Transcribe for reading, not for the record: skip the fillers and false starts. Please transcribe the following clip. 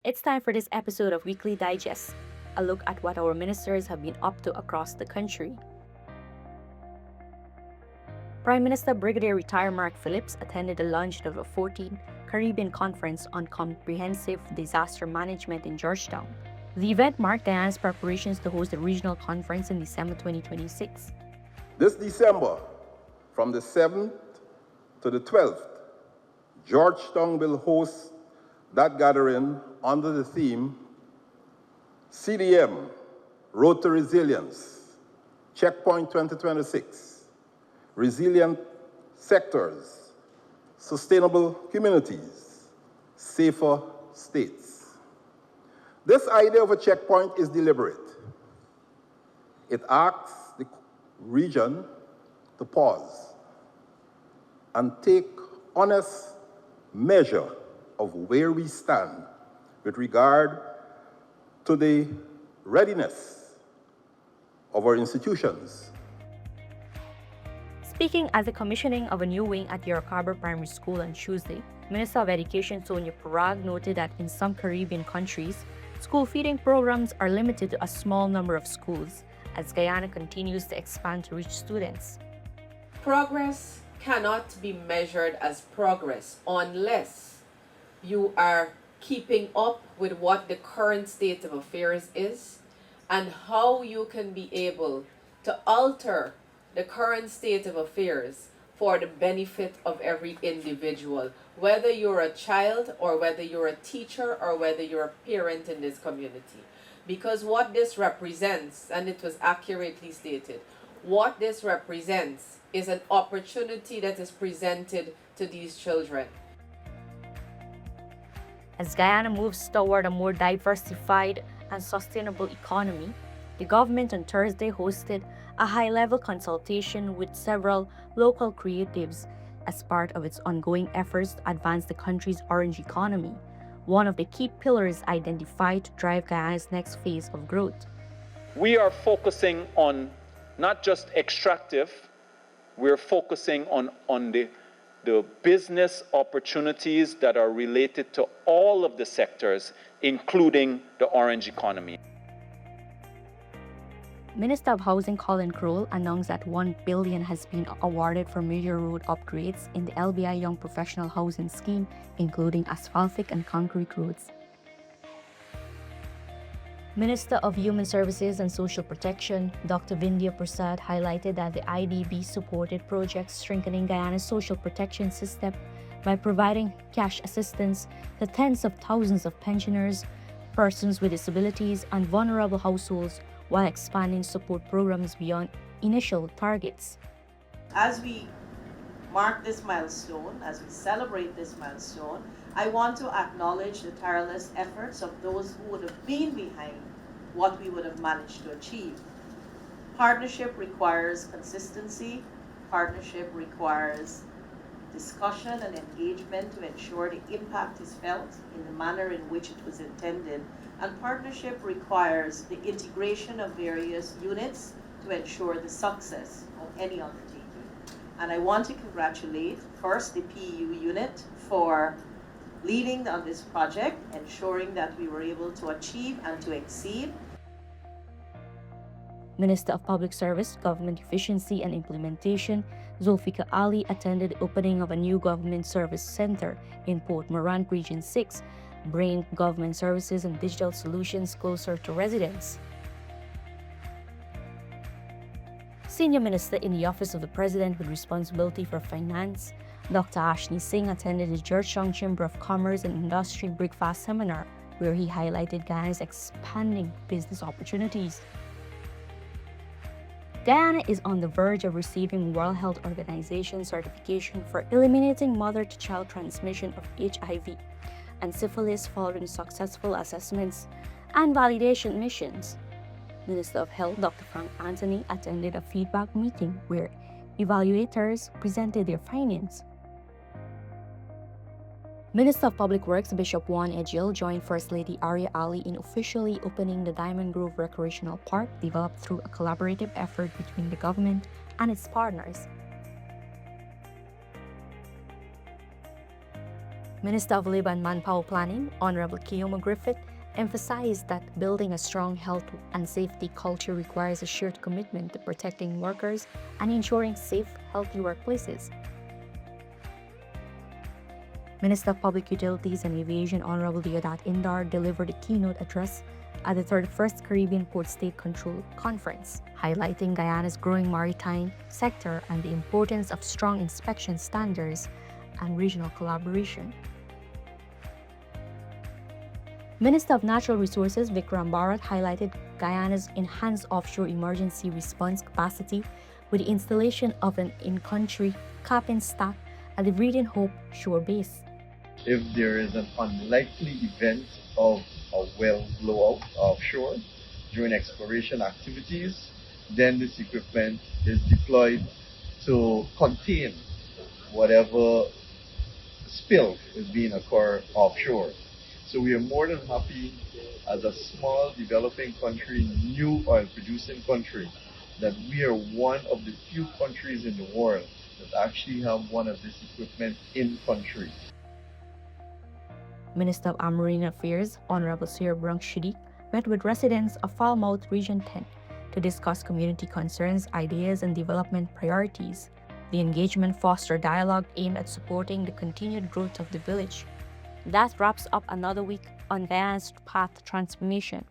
It's time for this episode of Weekly Digest, a look at what our ministers have been up to across the country. Prime Minister Brigadier Retired Mark Phillips attended the launch of the 14th Caribbean Conference on Comprehensive Disaster Management in Georgetown. The event marked Guyana's preparations to host the regional conference in December 2026. This December, from the 7th to the 12th, Georgetown will host that gathering under the theme CDM, Road to Resilience, Checkpoint 2026, Resilient Sectors, Sustainable Communities, Safer States. This idea of a checkpoint is deliberate. It asks the region to pause and take honest measure of where we stand with regard to the readiness of our institutions. Speaking at the commissioning of a new wing at York Harbor Primary School on Tuesday, Minister of Education Sonia Parag noted that in some Caribbean countries, school feeding programs are limited to a small number of schools as Guyana continues to expand to reach students. Progress cannot be measured as progress unless you are keeping up with what the current state of affairs is and how you can be able to alter the current state of affairs for the benefit of every individual, whether you're a child or whether you're a teacher or whether you're a parent in this community. Because what this represents, and it was accurately stated, what this represents is an opportunity that is presented to these children. As Guyana moves toward a more diversified and sustainable economy, the government on Thursday hosted a high-level consultation with several local creatives as part of its ongoing efforts to advance the country's orange economy, one of the key pillars identified to drive Guyana's next phase of growth. We are focusing on not just extractive, we're focusing on the business opportunities that are related to all of the sectors, including the orange economy. Minister of Housing Colin Crowell announced that $1 billion has been awarded for major road upgrades in the LBI Young Professional Housing Scheme, including asphaltic and concrete roads. Minister of Human Services and Social Protection, Dr. Vindhya Prasad, highlighted that the IDB supported projects strengthening Guyana's social protection system by providing cash assistance to tens of thousands of pensioners, persons with disabilities, and vulnerable households while expanding support programs beyond initial targets. As we mark this milestone, as we celebrate this milestone, I want to acknowledge the tireless efforts of those who would have been behind what we would have managed to achieve. Partnership requires consistency. Partnership requires discussion and engagement to ensure the impact is felt in the manner in which it was intended. And partnership requires the integration of various units to ensure the success of any undertaking. And I want to congratulate first the PU unit for leading on this project, ensuring that we were able to achieve and to exceed. Minister of Public Service, Government Efficiency and Implementation, Zulfikar Ali, attended the opening of a new government service center in Port Morant Region 6, bringing government services and digital solutions closer to residents. Senior Minister in the Office of the President with responsibility for finance, Dr. Ashni Singh, attended the Georgetown Chamber of Commerce and Industry Breakfast Seminar, where he highlighted Guyana's expanding business opportunities. Guyana is on the verge of receiving World Health Organization certification for eliminating mother-to-child transmission of HIV and syphilis following successful assessments and validation missions. Minister of Health Dr. Frank Anthony attended a feedback meeting where evaluators presented their findings. Minister of Public Works Bishop Juan Ejil joined First Lady Arya Ali in officially opening the Diamond Grove Recreational Park, developed through a collaborative effort between the government and its partners. Minister of Labour and Manpower Planning, Honorable Keoma Griffith, emphasized that building a strong health and safety culture requires a shared commitment to protecting workers and ensuring safe, healthy workplaces. Minister of Public Utilities and Aviation, Honorable Deodat Indar, delivered a keynote address at the 31st Caribbean Port State Control Conference, highlighting Guyana's growing maritime sector and the importance of strong inspection standards and regional collaboration. Minister of Natural Resources Vikram Bharat highlighted Guyana's enhanced offshore emergency response capacity with the installation of an in-country cap-in stack at the Breeding Hope shore base. If there is an unlikely event of a well blowout offshore during exploration activities, then this equipment is deployed to contain whatever spill is being occurred offshore. So we are more than happy as a small developing country, new oil producing country, that we are one of the few countries in the world that actually have one of this equipment in country. Minister of Marine Affairs, Honorable Sir Brunk Shidik, met with residents of Falmouth Region 10 to discuss community concerns, ideas, and development priorities. The engagement fostered dialogue aimed at supporting the continued growth of the village. That wraps up another week on Guyana's Path to Transformation.